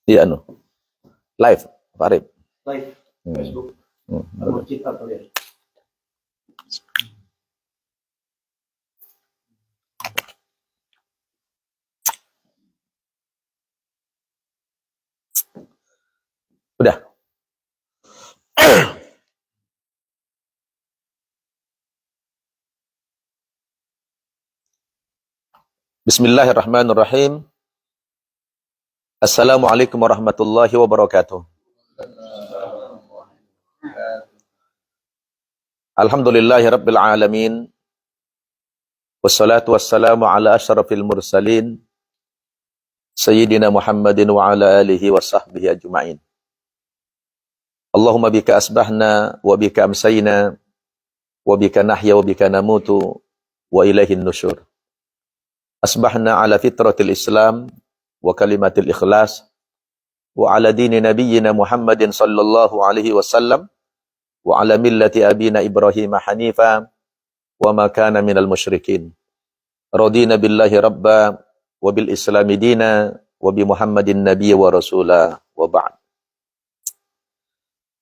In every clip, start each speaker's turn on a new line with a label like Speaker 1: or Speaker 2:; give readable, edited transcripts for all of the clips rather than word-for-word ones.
Speaker 1: Iya, live, Pak Arif.
Speaker 2: Live, Facebook. Mau cerita kalian.
Speaker 1: Udah. Bismillahirrahmanirrahim. Assalamualaikum warahmatullahi wabarakatuh. Alhamdulillahi rabbil alamin. Wassalatu wassalamu ala asyrafil mursalin. Sayyidina Muhammadin wa ala alihi wa sahbihi ajma'in. Allahumma bika asbahna wa bika amsayna wa bika nahya wa bika namutu wa ilaihin nusyur. Asbahna ala fitratil Islam wa kalimatil ikhlas wa ala dini nabiyyina Muhammadin sallallahu alaihi wasallam wa ala millati abina Ibrahim hanifa wa ma kana minal musyrikin. Radina billahi rabba wa bil islami dina wa bi Muhammadin nabiyya wa rasula wa ba'd.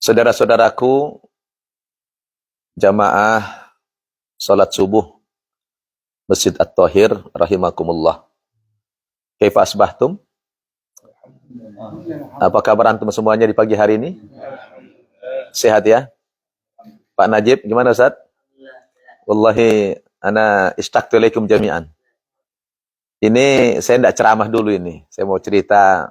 Speaker 1: Saudara-saudaraku jamaah salat subuh Masjid At-Tahir rahimakumullah. Kaifa asbahtum? Apa kabar antum semuanya di pagi hari ini? Sehat ya? Pak Najib, gimana Ustaz? Wallahi ana istaqtu ilaikum jami'an. Ini saya tidak ceramah dulu ini. Saya mau cerita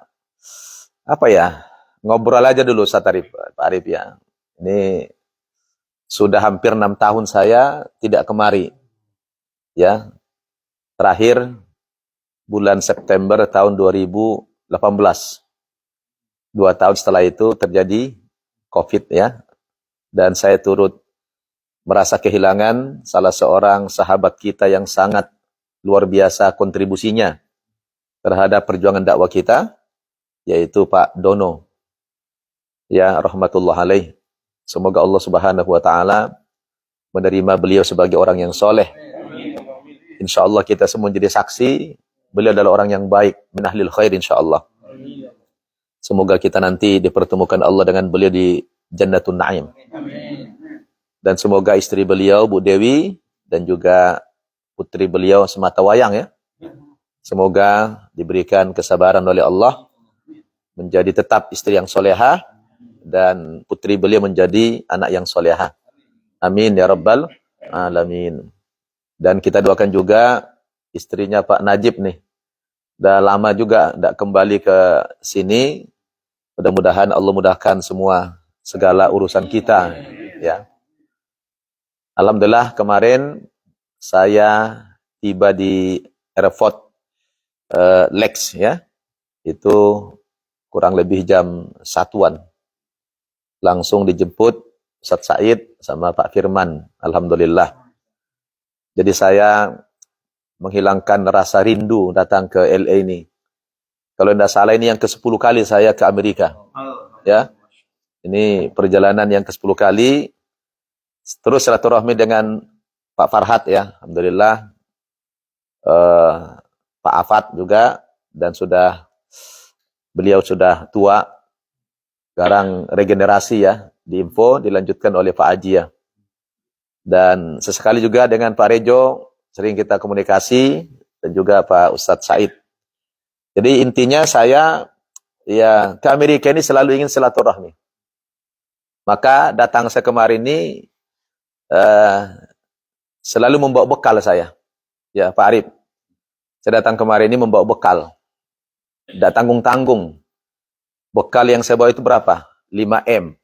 Speaker 1: apa ya? Ngobrol aja dulu Ustaz Arif, Pak Arif ya. Ini sudah hampir 6 tahun saya tidak kemari. Ya, terakhir bulan September tahun 2018. 2 tahun setelah itu terjadi COVID ya. Dan saya turut merasa kehilangan salah seorang sahabat kita yang sangat luar biasa kontribusinya terhadap perjuangan dakwah kita, yaitu Pak Dono. Ya, rahmatullah alaih. Semoga Allah Subhanahu wa taala menerima beliau sebagai orang yang soleh. InsyaAllah kita semua jadi saksi, beliau adalah orang yang baik, min ahlil khair insyaAllah. Semoga kita nanti dipertemukan Allah dengan beliau di Jannatun Na'im. Dan semoga istri beliau, Bu Dewi, dan juga putri beliau Sematawayang ya. Semoga diberikan kesabaran oleh Allah, menjadi tetap istri yang solehah, dan putri beliau menjadi anak yang solehah. Amin ya rabbal alamin. Dan kita doakan juga istrinya Pak Najib nih. Udah lama juga tidak kembali ke sini. Mudah-mudahan Allah mudahkan semua segala urusan kita. Ya. Alhamdulillah kemarin saya tiba di airport Lex ya. Itu kurang lebih jam 1-an. Langsung dijemput Ustaz Said sama Pak Firman. Alhamdulillah. Jadi saya menghilangkan rasa rindu datang ke LA ini. Kalau tidak salah ini yang ke-10 kali saya ke Amerika. Ya. Ini perjalanan yang ke-10 kali. Terus silaturahmi dengan Pak Farhat ya. Alhamdulillah. Pak Afat juga. Dan beliau sudah tua. Sekarang regenerasi ya. Di info dilanjutkan oleh Pak Haji ya. Dan sesekali juga dengan Pak Rejo sering kita komunikasi dan juga Pak Ustadz Said. Jadi intinya saya ya ke Amerika ini selalu ingin silaturahmi. Maka datang saya kemarin ini selalu membawa bekal saya. Ya Pak Arif. Saya datang kemarin ini membawa bekal. Tidak tanggung-tanggung. Bekal yang saya bawa itu berapa? 5M.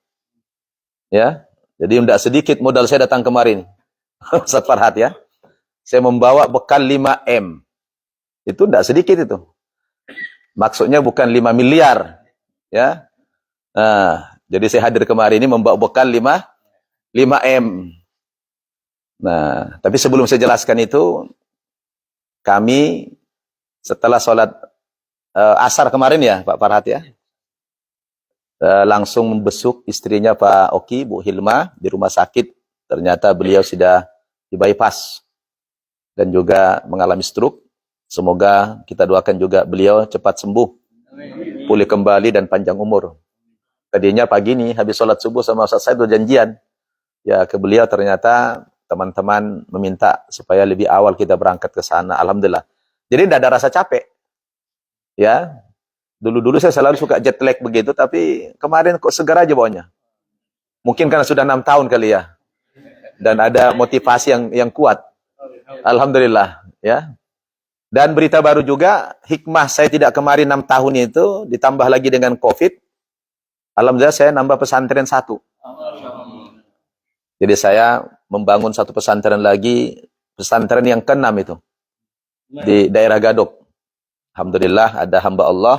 Speaker 1: Ya. Jadi tidak sedikit modal saya datang kemarin. Ustaz Farhat ya. Saya membawa bekal 5M. Itu tidak sedikit itu. Maksudnya bukan 5 miliar. Ya. Nah, jadi saya hadir kemarin ini membawa bekal 5M. Nah, tapi sebelum saya jelaskan itu, kami setelah sholat asar kemarin ya Pak Farhat ya. Langsung membesuk istrinya Pak Oki, Bu Hilma di rumah sakit. Ternyata beliau sudah di bypass dan juga mengalami stroke. Semoga kita doakan juga beliau cepat sembuh pulih kembali dan panjang umur. Tadinya pagi nih habis sholat subuh sama Ustaz Said udah janjian. Ya ke beliau ternyata teman-teman meminta supaya lebih awal kita berangkat ke sana. Alhamdulillah. Jadi tidak ada rasa capek. Ya, dulu-dulu saya selalu suka jet lag begitu, tapi kemarin kok segar aja bawanya. Mungkin karena sudah 6 tahun kali ya. Dan ada motivasi yang kuat. Alhamdulillah. Ya. Dan berita baru juga, hikmah saya tidak kemarin 6 tahun itu, ditambah lagi dengan COVID. Alhamdulillah saya nambah pesantren 1. Jadi saya membangun 1 pesantren lagi, pesantren yang ke-6 itu. Di daerah Gadok. Alhamdulillah ada hamba Allah,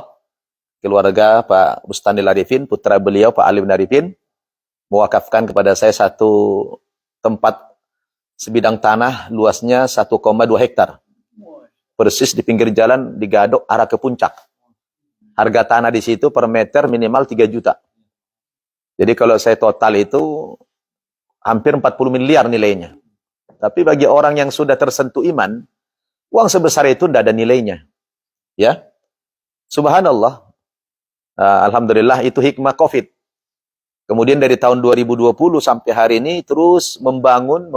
Speaker 1: keluarga Pak Bustani Arifin, putra beliau Pak Alim Arifin, mewakafkan kepada saya 1 tempat sebidang tanah luasnya 1,2 hektar. Persis di pinggir jalan di Gadok arah ke puncak. Harga tanah di situ per meter minimal 3 juta. Jadi kalau saya total itu hampir 40 miliar nilainya. Tapi bagi orang yang sudah tersentuh iman, uang sebesar itu tidak ada nilainya. Ya, subhanallah. Alhamdulillah itu hikmah COVID. Kemudian dari tahun 2020 sampai hari ini terus membangun.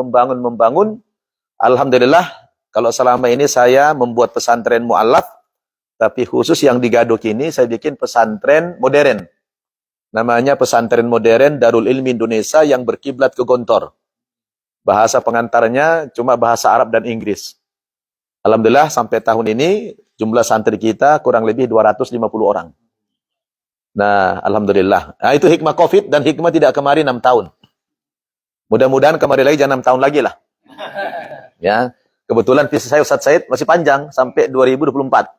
Speaker 1: Alhamdulillah, kalau selama ini saya membuat pesantren mu'alaf, tapi khusus yang di Gadok ini saya bikin pesantren modern. Namanya pesantren modern Darul Ilmi Indonesia yang berkiblat ke Gontor. Bahasa pengantarnya cuma bahasa Arab dan Inggris. Alhamdulillah sampai tahun ini jumlah santri kita kurang lebih 250 orang. Nah, alhamdulillah. Nah, itu hikmah COVID dan hikmah tidak kemarin 6 tahun. Mudah-mudahan kemarin lagi jangan 6 tahun lagi lah. Ya, kebetulan visa saya Ustaz Said masih panjang sampai 2024.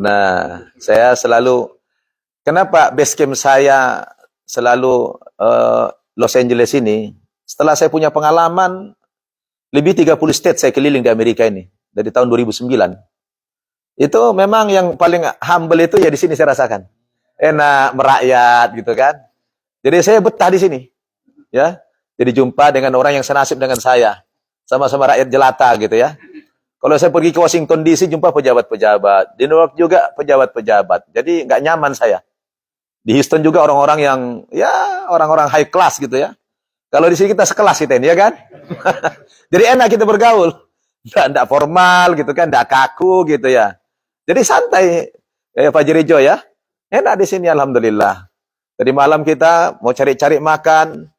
Speaker 1: Nah, saya selalu kenapa base camp saya selalu Los Angeles ini? Setelah saya punya pengalaman lebih 30 state saya keliling di Amerika ini dari tahun 2009. Itu memang yang paling humble itu ya di sini saya rasakan. Enak merakyat gitu kan. Jadi saya betah di sini. Ya. Jadi jumpa dengan orang yang senasib dengan saya. Sama-sama rakyat jelata gitu ya. Kalau saya pergi ke Washington DC jumpa pejabat-pejabat. Di New York juga pejabat-pejabat. Jadi nggak nyaman saya. Di Houston juga orang-orang yang ya orang-orang high class gitu ya. Kalau di sini kita sekelas kita ini ya kan. Jadi enak kita bergaul. Nggak formal gitu kan, nggak kaku gitu ya. Jadi santai Pak Jerijo ya. Enak di sini alhamdulillah. Tadi malam kita mau cari-cari makan.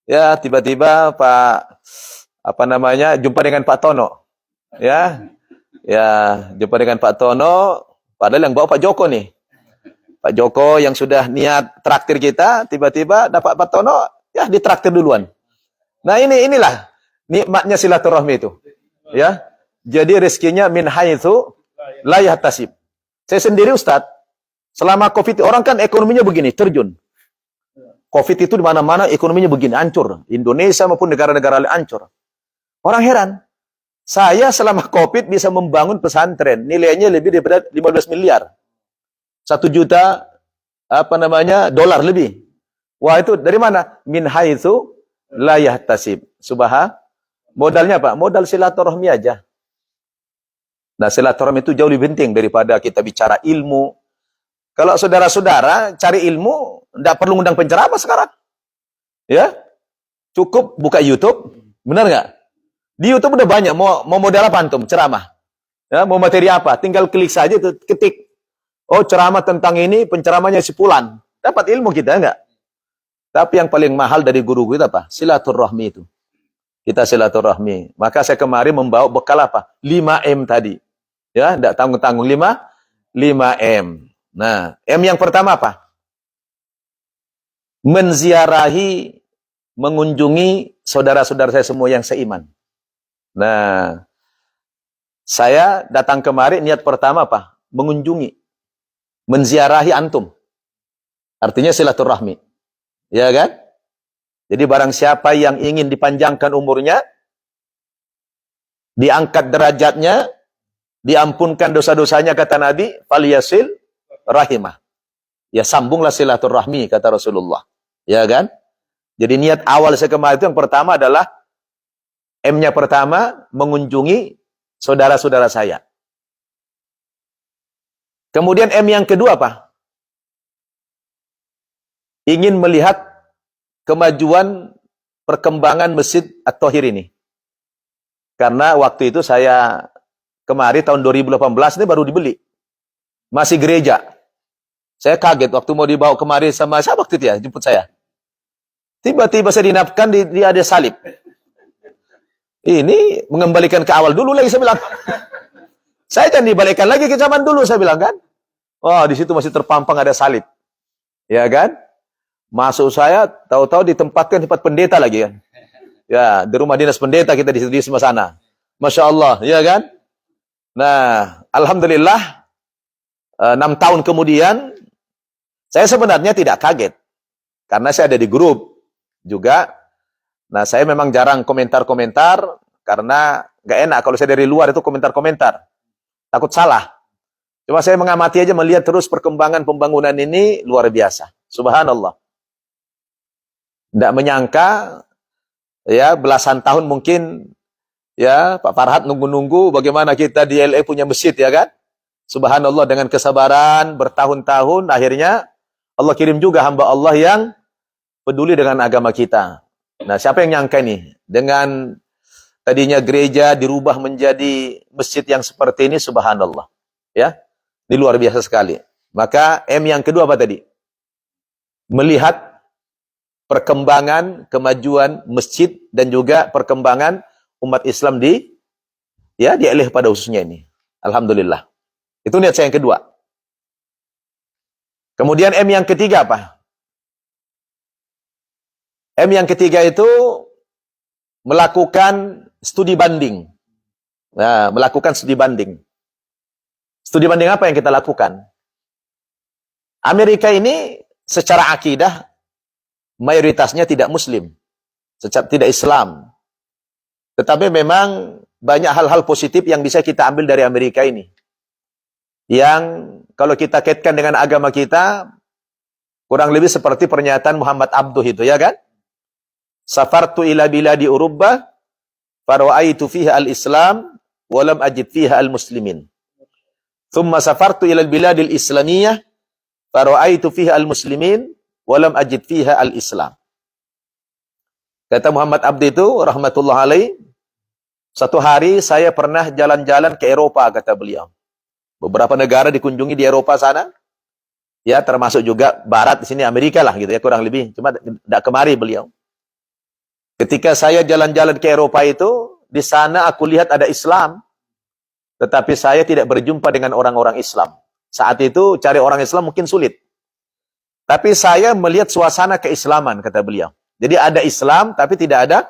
Speaker 1: Ya tiba-tiba jumpa dengan Pak Tono. Ya. Ya, jumpa dengan Pak Tono, padahal yang bawa Pak Joko nih. Pak Joko yang sudah niat traktir kita, tiba-tiba dapat Pak Tono, ya ditraktir duluan. Nah inilah nikmatnya silaturahmi itu. Ya, jadi rezekinya min haitsu la yahtasib. Saya sendiri Ustadz, selama COVID orang kan ekonominya begini, terjun. COVID itu di mana-mana ekonominya begini, hancur. Indonesia maupun negara-negara lain hancur. Orang heran. Saya selama COVID bisa membangun pesantren, nilainya lebih daripada 15 miliar. 1 juta dolar lebih. Wah, itu dari mana? Min haitsu la yahtasib. Modalnya apa? Modal silaturahmi aja. Nah, silaturahmi itu jauh lebih penting daripada kita bicara ilmu. Kalau saudara-saudara cari ilmu, tidak perlu undang penceramah sekarang. Ya, cukup buka YouTube, benar nggak? Di YouTube udah banyak, mau modal apa antum? Ceramah. Ya, mau materi apa? Tinggal klik saja, itu ketik. Oh, ceramah tentang ini, penceramahnya sepulan. Dapat ilmu kita, enggak? Tapi yang paling mahal dari guru kita apa? Silaturahmi itu. Kita silaturahmi. Maka saya kemarin membawa bekal apa? 5M tadi. Ya, enggak tanggung-tanggung 5M. Nah, M yang pertama apa? Menziarahi, mengunjungi saudara-saudara saya semua yang seiman. Nah, saya datang kemarin niat pertama apa? Mengunjungi, menziarahi antum. Artinya silaturahmi. Ya kan? Jadi barang siapa yang ingin dipanjangkan umurnya, diangkat derajatnya, diampunkan dosa-dosanya kata Nabi, falyasil rahimah. Ya sambunglah silaturahmi kata Rasulullah. Ya kan? Jadi niat awal saya kemarin itu yang pertama adalah M-nya pertama, mengunjungi saudara-saudara saya. Kemudian M yang kedua apa? Ingin melihat kemajuan perkembangan Masjid At-Thahir ini. Karena waktu itu saya kemari tahun 2018 ini baru dibeli. Masih gereja. Saya kaget waktu mau dibawa kemari sama siapa waktu itu ya, jemput saya. Tiba-tiba saya dinapkan, dia ada salib. Ini mengembalikan ke awal dulu lagi, saya bilang. Saya jangan dibalikan lagi ke zaman dulu, saya bilang kan. Oh, di situ masih terpampang ada salib. Ya kan? Masuk saya, tahu-tahu ditempatkan tempat pendeta lagi kan. Ya, di rumah dinas pendeta kita di sebelah sana. Masya Allah, ya kan? Nah, alhamdulillah, 6 tahun kemudian, saya sebenarnya tidak kaget. Karena saya ada di grup juga. Nah, saya memang jarang komentar-komentar, karena nggak enak kalau saya dari luar itu komentar-komentar. Takut salah. Cuma saya mengamati aja, melihat terus perkembangan pembangunan ini luar biasa. Subhanallah. Tidak menyangka, ya belasan tahun mungkin, ya Pak Farhad nunggu-nunggu bagaimana kita di LA punya masjid, ya kan? Subhanallah, dengan kesabaran bertahun-tahun, akhirnya Allah kirim juga hamba Allah yang peduli dengan agama kita. Nah, siapa yang nyangka ini? Dengan tadinya gereja dirubah menjadi masjid yang seperti ini, subhanallah. Ya, ini luar biasa sekali. Maka M yang kedua apa tadi? Melihat perkembangan, kemajuan masjid dan juga perkembangan umat Islam di LA pada khususnya ini. Alhamdulillah. Itu niat saya yang kedua. Kemudian M yang ketiga apa? M yang ketiga itu melakukan studi banding. Nah, melakukan studi banding. Studi banding apa yang kita lakukan? Amerika ini secara akidah mayoritasnya tidak Muslim, tidak Islam. Tetapi memang banyak hal-hal positif yang bisa kita ambil dari Amerika ini. Yang kalau kita kaitkan dengan agama kita, kurang lebih seperti pernyataan Muhammad Abduh itu, ya kan? Safartu ila biladi Urubba, fara'aitu fiha al-Islam, walam ajid fiha al-Muslimin. Thumma safartu ila biladil Islamiyah, fara'aitu fiha al-Muslimin, walam ajid fiha al-Islam. Kata Muhammad Abduh itu, rahmatullah alaih, satu hari saya pernah jalan-jalan ke Eropa, kata beliau. Beberapa negara dikunjungi di Eropa sana, ya termasuk juga Barat di sini Amerika lah gitu ya, kurang lebih. Cuma tidak kemari beliau. Ketika saya jalan-jalan ke Eropa itu, di sana aku lihat ada Islam, tetapi saya tidak berjumpa dengan orang-orang Islam. Saat itu cari orang Islam mungkin sulit. Tapi saya melihat suasana keislaman, kata beliau. Jadi ada Islam, tapi tidak ada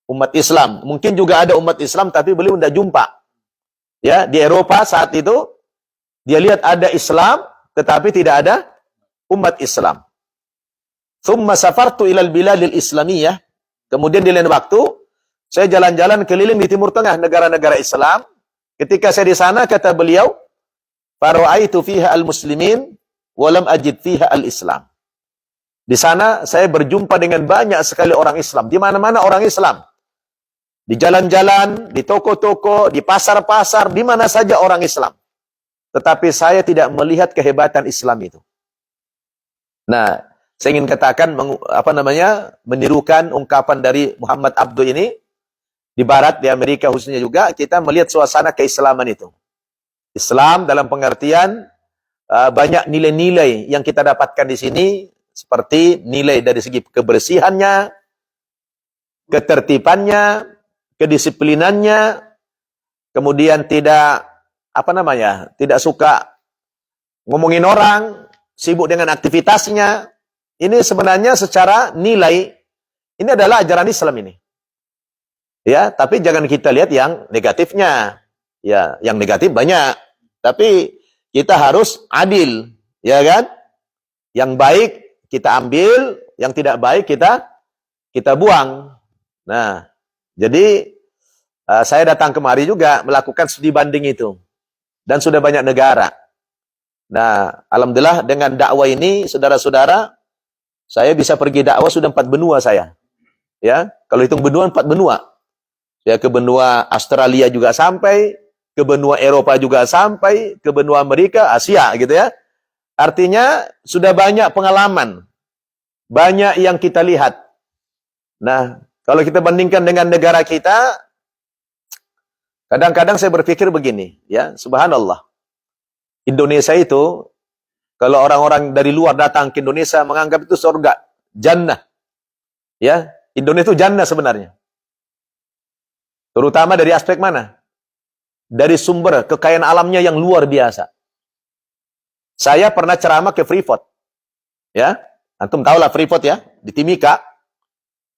Speaker 1: umat Islam. Mungkin juga ada umat Islam, tapi beliau tidak jumpa. Ya, di Eropa saat itu, dia lihat ada Islam, tetapi tidak ada umat Islam. Thumma safartu ilal biladil Islamiyah. Kemudian di lain waktu, saya jalan-jalan keliling di Timur Tengah, negara-negara Islam. Ketika saya di sana, kata beliau, fara'aitu fiha al-muslimin, walam ajid fiha al-Islam. Di sana, saya berjumpa dengan banyak sekali orang Islam. Di mana-mana orang Islam. Di jalan-jalan, di toko-toko, di pasar-pasar, di mana saja orang Islam. Tetapi saya tidak melihat kehebatan Islam itu. Nah, saya ingin katakan, menirukan ungkapan dari Muhammad Abduh ini, di Barat, di Amerika khususnya juga, kita melihat suasana keislaman itu. Islam dalam pengertian, banyak nilai-nilai yang kita dapatkan di sini, seperti nilai dari segi kebersihannya, ketertibannya, kedisiplinannya, kemudian tidak, tidak suka ngomongin orang, sibuk dengan aktivitasnya. Ini sebenarnya secara nilai, ini adalah ajaran Islam ini. Ya, tapi jangan kita lihat yang negatifnya. Ya, yang negatif banyak. Tapi kita harus adil, ya kan? Yang baik kita ambil, yang tidak baik kita buang. Nah, jadi saya datang kemari juga melakukan studi banding itu. Dan sudah banyak negara. Nah, alhamdulillah dengan dakwah ini, saudara-saudara, saya bisa pergi dakwah sudah 4 benua saya. Ya, kalau hitung benua 4 benua. Ya, ke benua Australia juga sampai, ke benua Eropa juga sampai, ke benua Amerika, Asia gitu ya. Artinya sudah banyak pengalaman, banyak yang kita lihat. Nah, kalau kita bandingkan dengan negara kita, kadang-kadang saya berpikir begini, ya, subhanallah. Indonesia itu, kalau orang-orang dari luar datang ke Indonesia menganggap itu surga, jannah. Ya, Indonesia itu jannah sebenarnya. Terutama dari aspek mana? Dari sumber kekayaan alamnya yang luar biasa. Saya pernah ceramah ke Freeport. Ya, antum tahu lah Freeport ya, di Timika.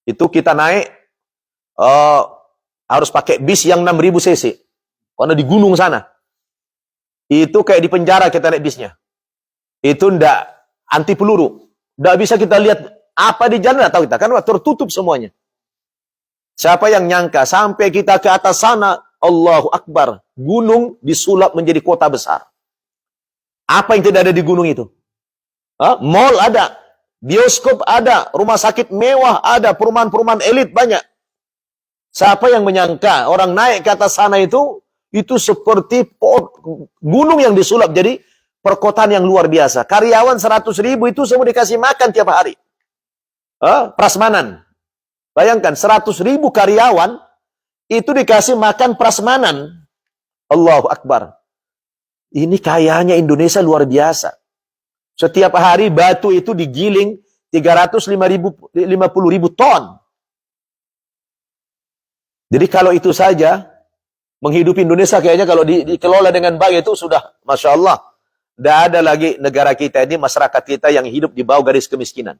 Speaker 1: Itu kita naik harus pakai bis yang 6.000 cc. Karena di gunung sana. Itu kayak di penjara kita naik bisnya. Itu ndak anti peluru. Ndak bisa kita lihat apa di jalan, tahu kita kan tertutup semuanya. Siapa yang nyangka sampai kita ke atas sana, Allahu Akbar, gunung disulap menjadi kota besar. Apa yang tidak ada di gunung itu? Mall ada, bioskop ada, rumah sakit mewah ada, perumahan-perumahan elit banyak. Siapa yang menyangka orang naik ke atas sana itu seperti gunung yang disulap jadi perkotaan yang luar biasa. Karyawan 100.000 itu semua dikasih makan tiap hari. Prasmanan. Bayangkan 100.000 karyawan itu dikasih makan prasmanan. Allahu Akbar. Ini kayanya Indonesia luar biasa. Setiap hari batu itu digiling 350.000 ton. Jadi kalau itu saja menghidupi Indonesia kayaknya kalau dikelola dengan baik itu sudah Masya Allah. Tidak ada lagi negara kita ini, masyarakat kita yang hidup di bawah garis kemiskinan.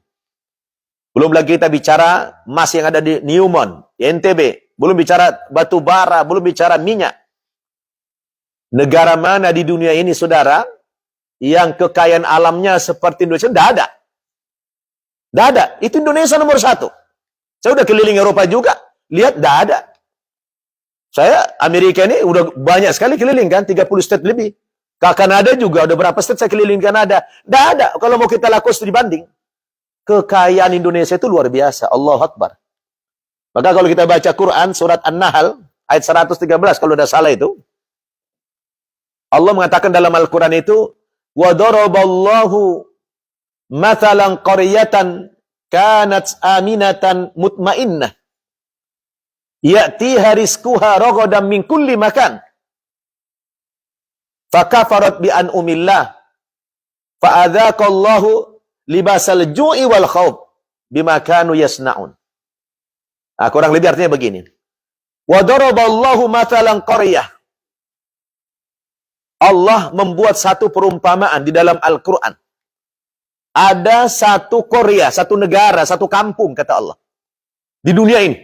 Speaker 1: Belum lagi kita bicara emas yang ada di Newmont, di NTB. Belum bicara batu bara, belum bicara minyak. Negara mana di dunia ini, saudara, yang kekayaan alamnya seperti Indonesia? Tidak ada. Tidak ada. Itu Indonesia nomor 1. Saya udah keliling Eropa juga. Lihat, tidak ada. Saya, Amerika ini udah banyak sekali keliling kan, 30 state lebih. Ke Kanada juga, ada berapa state saya keliling Kanada. Tidak ada. Kalau mau kita lakukan dibanding. Kekayaan Indonesia itu luar biasa. Allahu Akbar. Maka kalau kita baca Quran, surat An-Nahl, ayat 113, kalau tidak salah itu, Allah mengatakan dalam Al-Quran itu, وَضَرَبَ اللَّهُ مَثَلًا قَرْيَةً كَانَتْ آمِنَةً مُطْمَئِنَّةً يَأْتِيهَا رِزْقُهَا رَغَدًا مِنْ كُلِّ مَكَانٍ فَكَفَرَتْ بِأَنْعُمِ اللَّهِ فَأَذَاقَ اللَّهُ libasal ju'i wal khawf bima kanu yasnaun. Kurang lebih artinya begini. Wa daraballahu mathalan qaryah. Allah membuat satu perumpamaan di dalam Al-Qur'an. Ada satu Korea, satu negara, satu kampung kata Allah. Di dunia ini.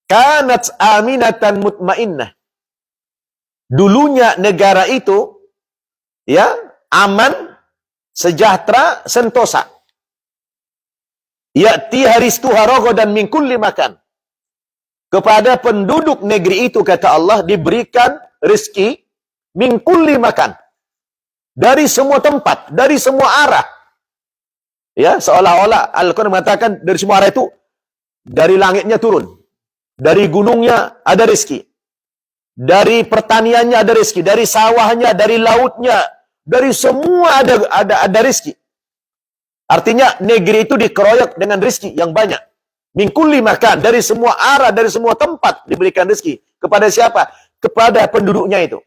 Speaker 1: Kanat aminatan mutmainnah. Dulunya negara itu ya, aman, sejahtera, sentosa. Ya'tiha rizquha ragadan min kulli makan. Kepada penduduk negeri itu kata Allah diberikan rezeki min kulli makan. Dari semua tempat, dari semua arah. Ya, seolah-olah Al-Qur'an mengatakan dari semua arah itu dari langitnya turun. Dari gunungnya ada rezeki. Dari pertaniannya ada rezeki, dari sawahnya, dari lautnya, dari semua ada rezeki. Artinya negeri itu dikeroyok dengan rezeki yang banyak. Min kulli makan, dari semua arah, dari semua tempat diberikan rezeki. Kepada siapa? Kepada penduduknya itu.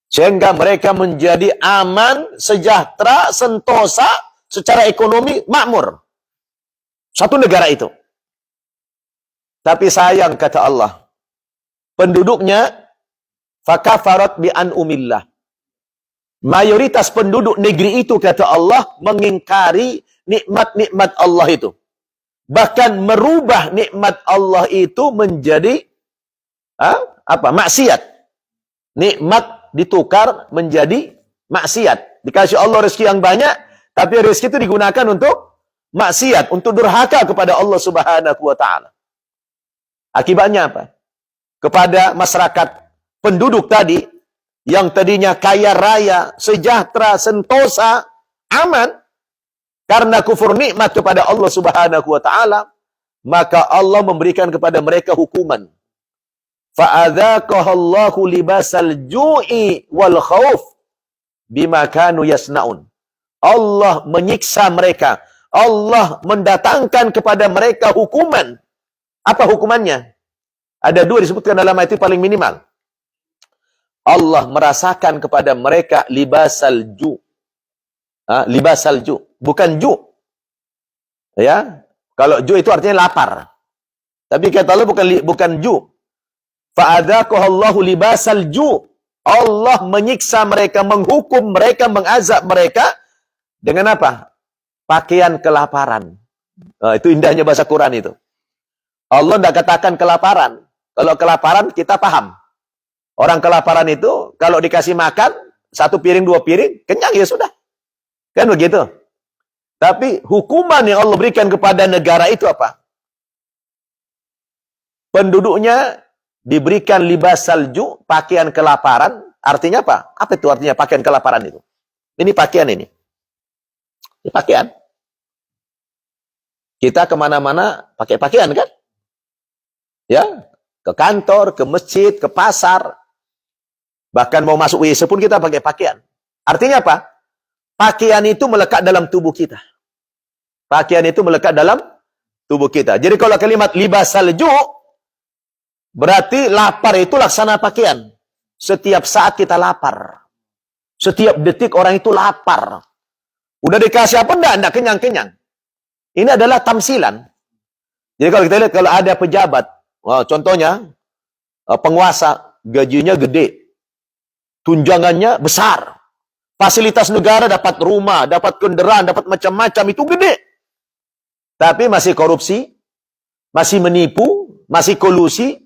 Speaker 1: Sehingga mereka menjadi aman, sejahtera, sentosa, secara ekonomi makmur. Satu negara itu. Tapi sayang kata Allah, penduduknya fakafarat bi an'umillah. Mayoritas penduduk negeri itu kata Allah mengingkari nikmat-nikmat Allah itu. Bahkan merubah nikmat Allah itu menjadi maksiat. Nikmat ditukar menjadi maksiat. Dikasih Allah rezeki yang banyak, tapi rezeki itu digunakan untuk maksiat, untuk durhaka kepada Allah Subhanahu wa taala. Akibatnya apa? Kepada masyarakat penduduk tadi yang tadinya kaya raya, sejahtera, sentosa, aman, karena kufur nikmat kepada Allah Subhanahu wa taala, maka Allah memberikan kepada mereka hukuman. Fa'adzaqahallahu libasal ju'i wal khauf bima kanu yasnaun. Allah menyiksa mereka. Allah mendatangkan kepada mereka hukuman. Apa hukumannya? Ada dua disebutkan dalam ayat itu paling minimal. Allah merasakan kepada mereka libasal ju. Libasal ju. Bukan ju. Ya. Kalau ju itu artinya lapar. Tapi kata Allah bukan ju. Fa'adzaqahallahu libasal ju. Allah menyiksa mereka, menghukum mereka, mengazab mereka dengan apa? Pakaian kelaparan. Itu indahnya bahasa Quran itu. Allah tidak katakan kelaparan. Kalau kelaparan kita paham. Orang kelaparan itu kalau dikasih makan, 1 piring, 2 piring, kenyang ya sudah. Kan begitu. Tapi hukuman yang Allah berikan kepada negara itu apa? Penduduknya diberikan libas salju, pakaian kelaparan. Artinya apa? Apa itu artinya pakaian kelaparan itu? Ini pakaian ini. Ini pakaian. Kita kemana-mana pakai pakaian kan? Ya, ke kantor, ke masjid, ke pasar. Bahkan mau masuk WC pun kita pakai pakaian. Artinya apa? Pakaian itu melekat dalam tubuh kita. Pakaian itu melekat dalam tubuh kita. Jadi kalau kalimat libas salju, berarti lapar itu laksana pakaian. Setiap saat kita lapar. Setiap detik orang itu lapar. Udah dikasih apa enggak kenyang-kenyang. Ini adalah tamsilan. Jadi kalau kita lihat, kalau ada pejabat, contohnya penguasa, gajinya gede. Tunjangannya besar. Fasilitas negara dapat rumah, dapat kendaraan, dapat macam-macam, itu gede. Tapi masih korupsi, masih menipu, masih kolusi.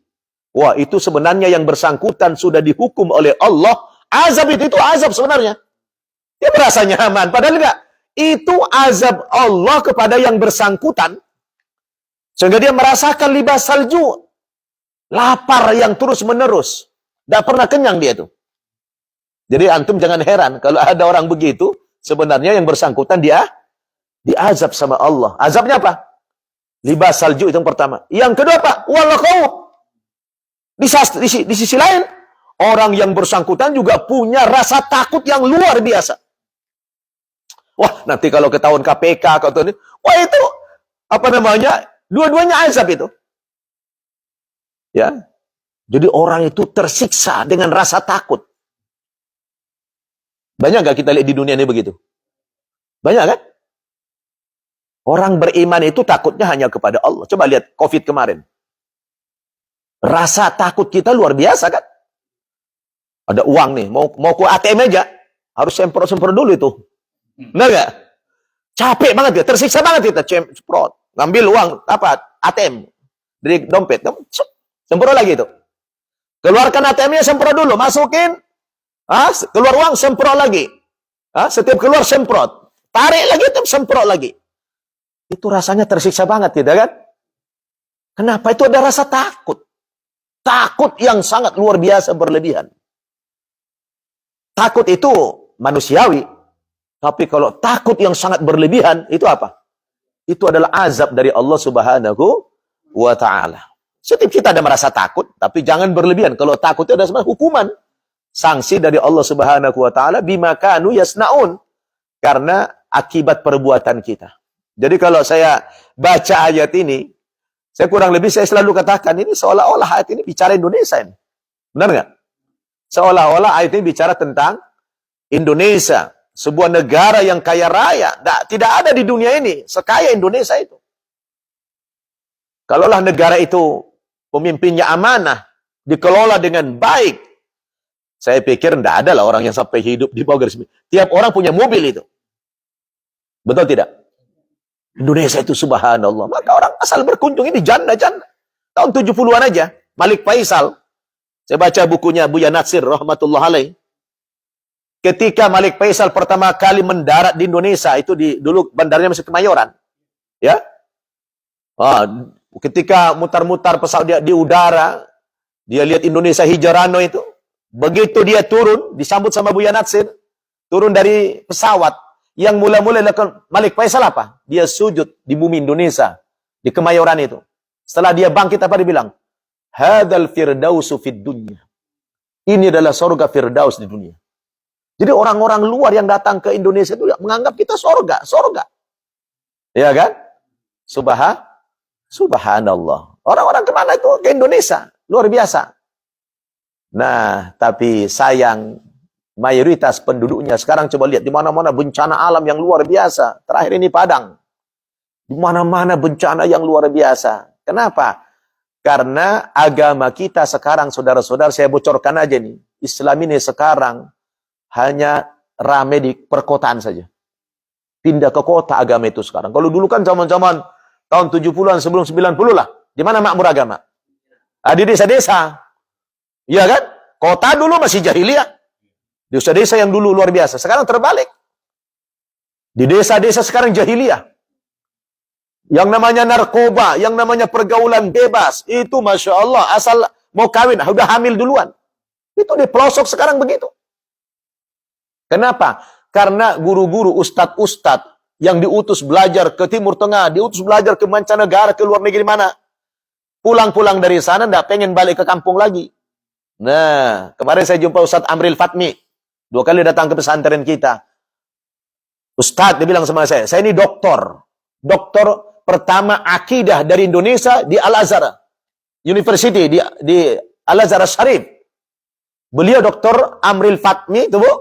Speaker 1: Wah, itu sebenarnya yang bersangkutan sudah dihukum oleh Allah. Azab itu azab sebenarnya. Dia merasa nyaman. Padahal enggak. Itu azab Allah kepada yang bersangkutan. Sehingga dia merasakan libas salju. Lapar yang terus-menerus. Tidak pernah kenyang dia itu. Jadi antum jangan heran. Kalau ada orang begitu, sebenarnya yang bersangkutan dia diazab sama Allah. Azabnya apa? Libas salju itu yang pertama. Yang kedua apa? Walakau. Di sisi lain, orang yang bersangkutan juga punya rasa takut yang luar biasa. Wah, nanti kalau ketahuan KPK, wah itu, apa namanya, dua-duanya azab itu. Ya, jadi orang itu tersiksa dengan rasa takut. Banyak nggak kita lihat di dunia ini begitu? Banyak kan? Orang beriman itu takutnya hanya kepada Allah. Coba lihat COVID kemarin. Rasa takut kita luar biasa kan? Ada uang nih, mau ke ATM aja, harus semprot-semprot dulu itu. Benar nggak? Capek banget ya, tersiksa banget kita, semprot. Ngambil uang, apa? ATM. Dari dompet, semprot lagi itu. Keluarkan ATM-nya, semprot dulu, masukin. Keluar uang, semprot lagi. Setiap keluar, semprot. Tarik lagi, semprot lagi. Itu rasanya tersiksa banget, tidak kan? Kenapa? Itu ada rasa takut. Takut yang sangat luar biasa berlebihan. Takut itu manusiawi. Tapi kalau takut yang sangat berlebihan, itu apa? Itu adalah azab dari Allah Subhanahu wa Ta'ala. Setiap kita ada merasa takut, tapi jangan berlebihan. Kalau takut itu ada sebenarnya hukuman. Sanksi dari Allah Subhanahu wa Ta'ala, bima kanu yasnaun. Karena akibat perbuatan kita. Jadi kalau saya baca ayat ini, saya kurang lebih saya selalu katakan, ini seolah-olah ayat ini bicara Indonesia ini. Benar nggak? Seolah-olah ayat ini bicara tentang Indonesia. Sebuah negara yang kaya raya. Tidak ada di dunia ini sekaya Indonesia itu. Kalaulah negara itu pemimpinnya amanah, dikelola dengan baik, saya pikir tidak ada lah orang yang sampai hidup di bawah garis. Tiap orang punya mobil itu. Betul tidak? Indonesia itu subhanallah. Maka orang asal berkunjung ini janda-janda. Tahun 70-an aja. Malik Faisal. Saya baca bukunya Buya Natsir rahmatullah alaih. Ketika Malik Faisal pertama kali mendarat di Indonesia, itu dulu bandarnya masih Kemayoran. Ya. Ketika mutar-mutar pesawat dia di udara, dia lihat Indonesia Hijarano itu. Begitu dia turun, disambut sama Buya Natsir. Turun dari pesawat. Yang mula-mula dilakukan Malik Faisal apa? Dia sujud di bumi Indonesia, di Kemayoran itu. Setelah dia bangkit apa dia bilang? hadzal firdausu fid dunya. Ini adalah surga firdaus di dunia. Jadi orang-orang luar yang datang ke Indonesia itu menganggap kita surga. Ya kan? Subhanallah. Orang-orang kemana itu? Ke Indonesia. Luar biasa. Nah, tapi sayang, mayoritas penduduknya sekarang coba lihat di mana-mana bencana alam yang luar biasa. Terakhir ini Padang. Di mana-mana bencana yang luar biasa. Kenapa? Karena agama kita sekarang, saudara-saudara, saya bocorkan aja nih. Islam ini sekarang hanya rame di perkotaan saja. Pindah ke kota agama itu sekarang. Kalau dulu kan zaman-zaman tahun 70-an sebelum 90 lah. Di mana makmur agama? Di desa-desa. Iya kan? Kota dulu masih jahiliyah. Di desa-desa yang dulu luar biasa. Sekarang terbalik. Di desa-desa sekarang jahiliyah. Yang namanya narkoba, yang namanya pergaulan bebas. Itu Masya Allah. Asal mau kawin, udah hamil duluan. Itu di pelosok sekarang begitu. Kenapa? Karena guru-guru, ustadz-ustadz yang diutus belajar ke Timur Tengah, diutus belajar ke mancanegara, ke luar negeri mana. Pulang-pulang dari sana, nggak pengen balik ke kampung lagi. Nah, kemarin saya jumpa Ustadz Amril Fatmi. 2 kali datang ke pesantren kita. Ustadz, dia bilang sama saya ini doktor. Doktor pertama akidah dari Indonesia di Al-Azhar University, di Al-Azhar Syarif. Beliau Dr. Amril Fatmi, itu Bu,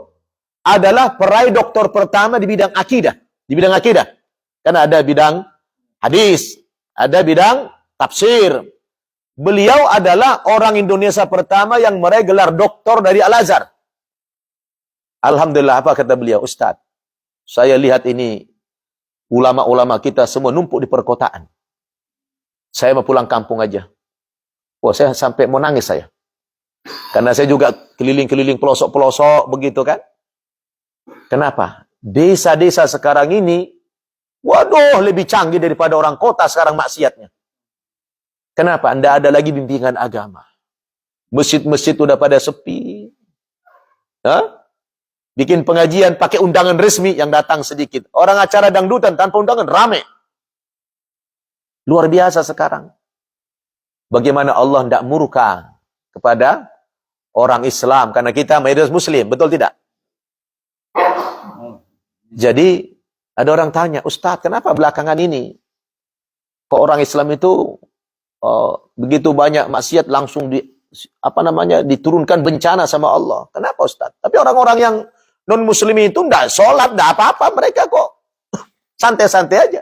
Speaker 1: adalah peraih doktor pertama di bidang akidah. Di bidang akidah. Karena ada bidang hadis, ada bidang tafsir. Beliau adalah orang Indonesia pertama yang meraih gelar doktor dari Al-Azhar. Alhamdulillah, apa kata beliau? Ustadz, saya lihat ini ulama-ulama kita semua numpuk di perkotaan. Saya mau pulang kampung aja. Wah, saya sampai mau nangis saya. Karena saya juga keliling-keliling pelosok-pelosok begitu kan. Kenapa? Desa-desa sekarang ini, waduh, lebih canggih daripada orang kota sekarang maksiatnya. Kenapa? Tidak ada lagi bimbingan agama. Masjid-masjid udah pada sepi. Hah? Bikin pengajian pakai undangan resmi yang datang sedikit. Orang acara dangdutan tanpa undangan rame. Luar biasa sekarang. Bagaimana Allah tidak murka kepada orang Islam. Karena kita mayoritas Muslim. Betul tidak? Jadi ada orang tanya, Ustadz, kenapa belakangan ini kok orang Islam itu begitu banyak maksiat langsung diturunkan bencana sama Allah? Kenapa Ustadz? Tapi orang-orang yang non-Muslim itu tidak sholat, tidak apa-apa. Mereka kok santai-santai aja.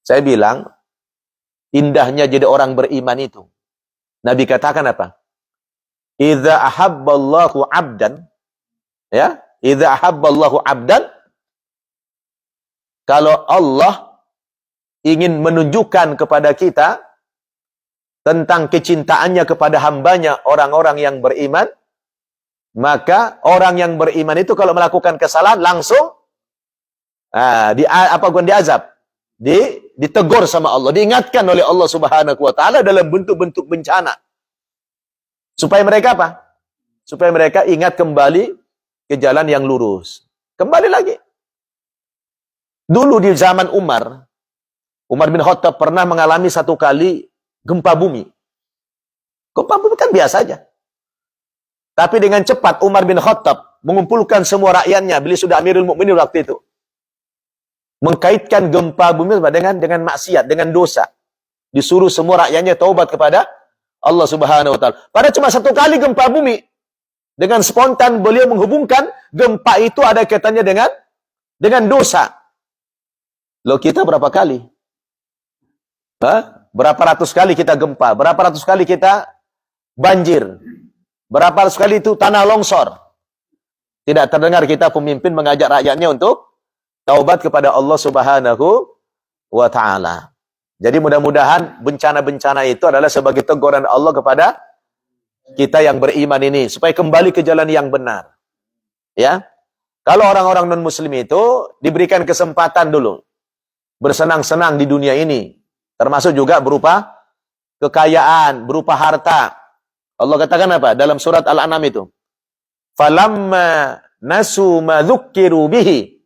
Speaker 1: Saya bilang, indahnya jadi orang beriman itu. Nabi katakan apa? Idza ahabballahu abdan, ya, idza ahabballahu abdan, kalau Allah ingin menunjukkan kepada kita tentang kecintaannya kepada hambanya orang-orang yang beriman, maka orang yang beriman itu kalau melakukan kesalahan langsung diazab, ditegur sama Allah, diingatkan oleh Allah Subhanahu wa taala dalam bentuk-bentuk bencana. Supaya mereka apa? Supaya mereka ingat kembali ke jalan yang lurus. Kembali lagi. Dulu di zaman Umar bin Khattab pernah mengalami 1 kali gempa bumi. Gempa bumi kan biasa aja. Tapi dengan cepat Umar bin Khattab mengumpulkan semua rakyatnya. Beliau sudah Amirul Mukminin waktu itu. Mengkaitkan gempa bumi dengan maksiat, dengan dosa. Disuruh semua rakyatnya taubat kepada Allah Subhanahu wa taala. Padahal cuma 1 kali gempa bumi. Dengan spontan beliau menghubungkan gempa itu ada kaitannya dengan dosa. Loh, kita berapa kali? Berapa ratus kali kita gempa? Berapa ratus kali kita banjir? Berapa ratus kali itu tanah longsor? Tidak terdengar kita pemimpin mengajak rakyatnya untuk taubat kepada Allah Subhanahu wa taala. Jadi mudah-mudahan bencana-bencana itu adalah sebagai teguran Allah kepada kita yang beriman ini supaya kembali ke jalan yang benar. Ya. Kalau orang-orang non-muslim itu diberikan kesempatan dulu bersenang-senang di dunia ini, termasuk juga berupa kekayaan, berupa harta. Allah katakan apa? Dalam surat Al-An'am itu. Falamma nasu ma dzukkiru bihi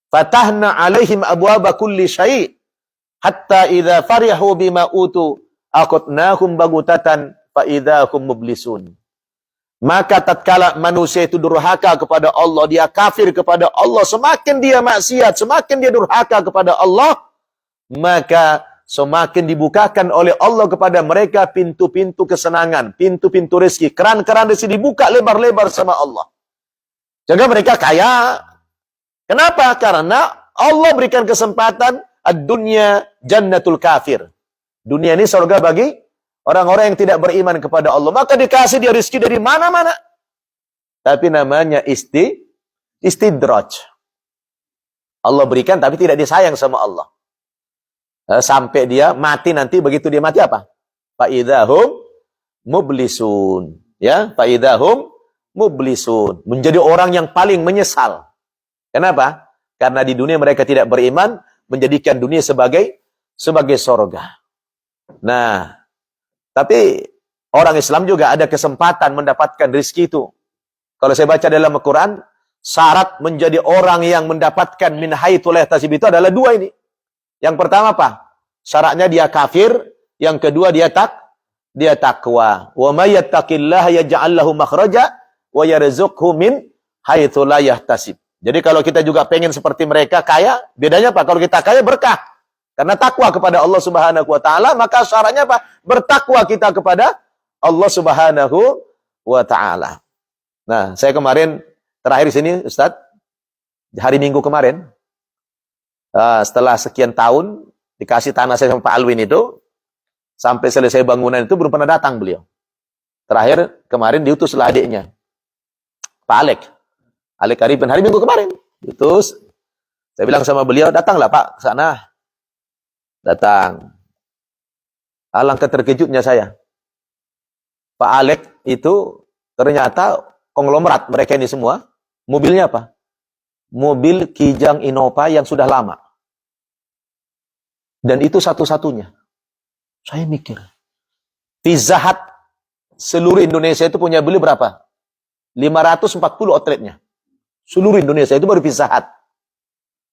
Speaker 1: fatahna 'alaihim abwaaba kulli syai' hatta idza farihu bima utu aqadnahum bagutatan fa idzahum mublisun. Maka tatkala manusia itu durhaka kepada Allah, dia kafir kepada Allah, semakin dia maksiat, semakin dia durhaka kepada Allah, maka semakin dibukakan oleh Allah kepada mereka pintu-pintu kesenangan, pintu-pintu rezeki, keran-keran rezeki dibuka lebar-lebar sama Allah. Jaga mereka kaya. Kenapa? Karena Allah berikan kesempatan ad-dunya jannatul kafir. Dunia ini surga bagi orang-orang yang tidak beriman kepada Allah. Maka dikasih dia rezeki dari mana-mana. Tapi namanya istidraj. Allah berikan tapi tidak disayang sama Allah. Sampai dia mati nanti, begitu dia mati apa? Fa'idahum mublisun. Ya, fa'idahum mublisun. Menjadi orang yang paling menyesal. Kenapa? Karena di dunia mereka tidak beriman, menjadikan dunia sebagai surga. Nah, tapi orang Islam juga ada kesempatan mendapatkan rezeki itu. Kalau saya baca dalam Al-Quran, syarat menjadi orang yang mendapatkan min haitsu la yahtasib itu adalah dua ini. Yang pertama apa? Syaratnya dia kafir, yang kedua dia takwa. Wa may yattaqillaha yaj'al lahu makhraja wa yarzuqhu min haitsu la yahtasib. Jadi kalau kita juga pengen seperti mereka kaya, bedanya apa? Kalau kita kaya berkah. Karena takwa kepada Allah Subhanahu wa taala, maka syaratnya apa? Bertakwa kita kepada Allah Subhanahu wa taala. Nah, saya kemarin terakhir di sini, Ustaz, hari Minggu kemarin, setelah sekian tahun dikasih tanah saya sama Pak Alwin itu, sampai selesai bangunan itu belum pernah datang beliau. Terakhir kemarin diutuslah adiknya, Pak Alek Arifin, hari Minggu kemarin. Diutus. Saya bilang sama beliau, datanglah Pak ke sana. Datang. Alangkah terkejutnya saya. Pak Alek itu ternyata konglomerat mereka ini semua. Mobilnya apa? Mobil Kijang Innova yang sudah lama. Dan itu satu-satunya. Saya mikir. Pizza Hut seluruh Indonesia itu punya beli berapa? 540 outletnya. Seluruh Indonesia itu baru Pizza Hut.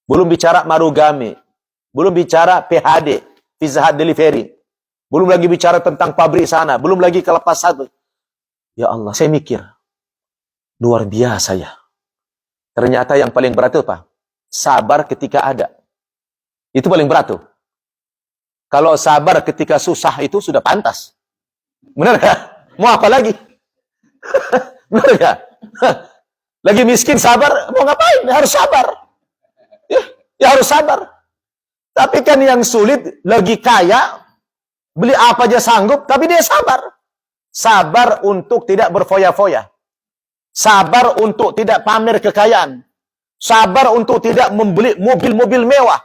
Speaker 1: Belum bicara Marugame. Belum bicara PHD, Pizza Hut Delivery. Belum lagi bicara tentang pabrik sana. Belum lagi kelepas satu. Ya Allah, saya mikir. Luar biasa ya. Ternyata yang paling berat itu apa? Sabar ketika ada. Itu paling berat tuh. Kalau sabar ketika susah itu sudah pantas. Benar gak? Mau apa lagi? Benar gak? Lagi miskin sabar, mau ngapain? Harus sabar. Ya harus sabar. Tapi kan yang sulit, lagi kaya, beli apa aja sanggup, tapi dia sabar. Sabar untuk tidak berfoya-foya. Sabar untuk tidak pamer kekayaan. Sabar untuk tidak membeli mobil-mobil mewah.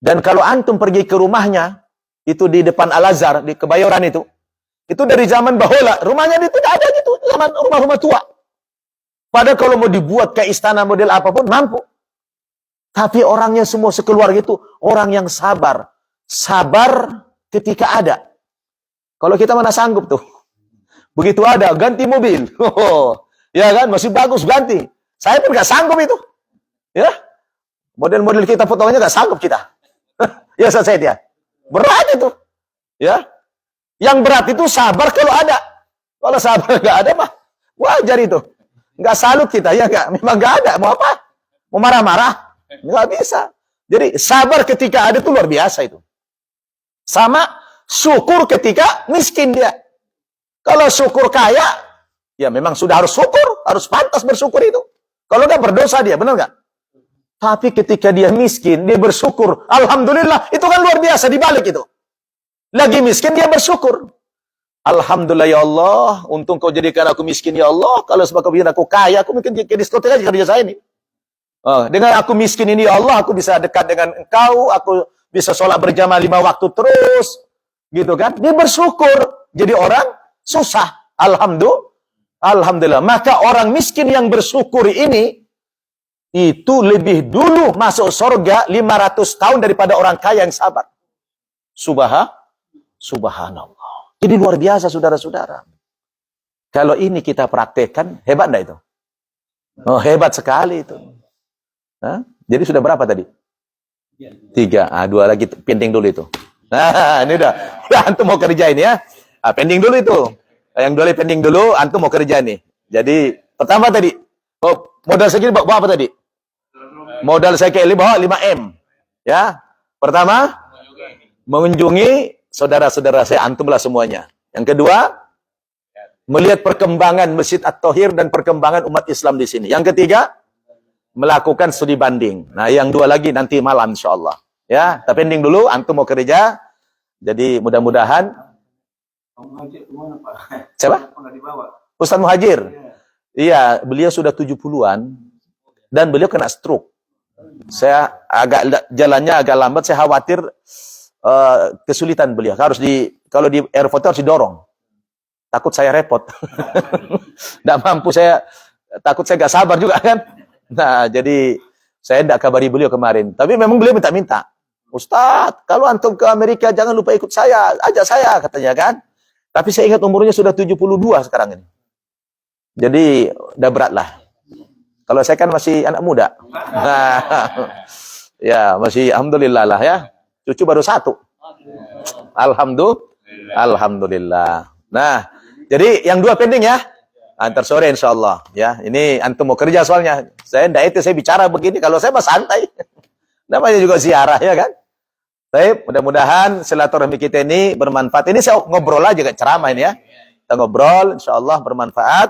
Speaker 1: Dan kalau antum pergi ke rumahnya, itu di depan Al-Azhar, di Kebayoran itu dari zaman Bahola, rumahnya itu tidak ada gitu, zaman rumah-rumah tua. Padahal kalau mau dibuat kayak istana model apapun, mampu. Tapi orangnya semua sekeluarga itu, orang yang sabar. Sabar ketika ada. Kalau kita mana sanggup tuh. Begitu ada, ganti mobil. Ya kan, masih bagus, ganti. Saya pun gak sanggup itu. Ya, model-model kita fotonya gak sanggup kita. Ya selesai dia. Berat itu. Ya, yang berat itu sabar kalau ada. Kalau sabar gak ada mah, wajar itu. Nggak salut kita, ya nggak? Memang nggak ada. Mau apa? Mau marah-marah? Nggak bisa. Jadi sabar ketika ada itu luar biasa itu. Sama syukur ketika miskin dia. Kalau syukur kaya, ya memang sudah harus syukur, harus pantas bersyukur itu. Kalau nggak berdosa dia, benar nggak? Tapi ketika dia miskin, dia bersyukur. Alhamdulillah, itu kan luar biasa dibalik itu. Lagi miskin dia bersyukur. Alhamdulillah ya Allah, untung kau jadikan aku miskin ya Allah. Kalau sebab kau bikin aku kaya, aku mungkin ke diskotek aja kerja saya ini. Dengan aku miskin ini ya Allah, aku bisa dekat dengan engkau, aku bisa sholat berjamaah 5 waktu terus. Gitu kan? Dia bersyukur. Jadi orang susah. Alhamdulillah. Maka orang miskin yang bersyukur ini, itu lebih dulu masuk surga 500 tahun daripada orang kaya yang sabar. Subhanallah. Jadi luar biasa saudara-saudara. Kalau ini kita praktekkan, hebat enggak itu? Oh, hebat sekali itu. Hah? Jadi sudah berapa tadi? 3. 2 lagi penting dulu itu. Nah, ini udah. Ya, antum mau kerja ini ya. Pending dulu itu. Yang dulu pending dulu, antum mau kerja nih. Jadi, pertama tadi, modal segini bawa apa tadi? Modal saya ke bawa 5M. Ya. Pertama, mengunjungi saudara-saudara saya, antumlah semuanya. Yang kedua, melihat perkembangan Masjid At-Thahir dan perkembangan umat Islam di sini. Yang ketiga, melakukan studi banding. Nah, yang dua lagi nanti malam insyaallah. Ya, tapi pending dulu, antum mau kerja. Jadi mudah-mudahan.
Speaker 2: Muhajir kemana, Pak?
Speaker 1: Siapa?
Speaker 2: Pernah dibawa.
Speaker 1: Ustaz Muhajir. Iya, beliau sudah 70-an dan beliau kena stroke. Saya jalannya agak lambat, saya khawatir kesulitan beliau. Kalau di airport harus didorong. Takut saya repot. Tidak mampu saya, takut saya gak sabar juga kan. Nah, jadi saya tidak kabari beliau kemarin. Tapi memang beliau minta-minta. Ustadz, kalau antum ke Amerika jangan lupa ikut saya. Ajak saya, katanya kan. Tapi saya ingat umurnya sudah 72 sekarang ini. Jadi, udah berat lah. Kalau saya kan masih anak muda. Nah, ya, masih alhamdulillah lah ya. Cucu baru 1. Alhamdulillah. Nah, jadi yang 2 pending ya. Antar sore insyaallah ya. Ini antum mau kerja soalnya. Saya enggak itu saya bicara begini, kalau saya mah santai. Namanya juga ziarah ya kan. Baik, mudah-mudahan silaturahmi kita ini bermanfaat. Ini saya ngobrol aja kayak ceramah ini ya. Kita ngobrol insyaallah bermanfaat.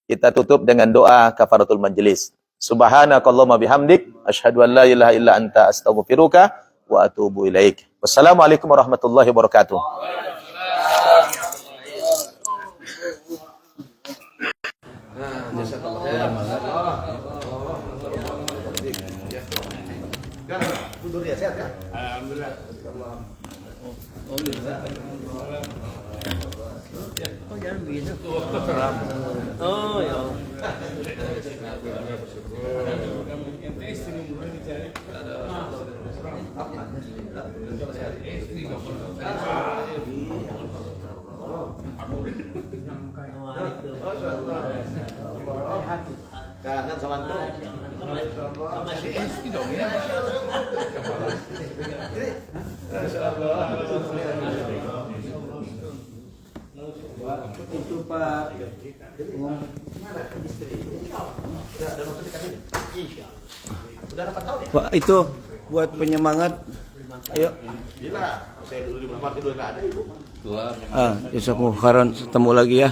Speaker 1: Kita tutup dengan doa kafaratul majelis. Subhanakallahumma bihamdik asyhadu an la ilaha illa anta astaghfiruka wa atubu ilaik. Wassalamualaikum warahmatullahi wabarakatuh. Tidur ya, sehat ya? Alhamdulillah.
Speaker 3: Oh, jangan begitu. Oh, ya.
Speaker 1: Kangen sama antum.
Speaker 3: Sama si Esti dong ya.
Speaker 2: Itu Pak. Pak, itu buat penyemangat. Ayo.
Speaker 1: Saya dulu di Muhammad itu enggak ada, Ibu.
Speaker 2: Jazakumullah khairan, ketemu lagi ya.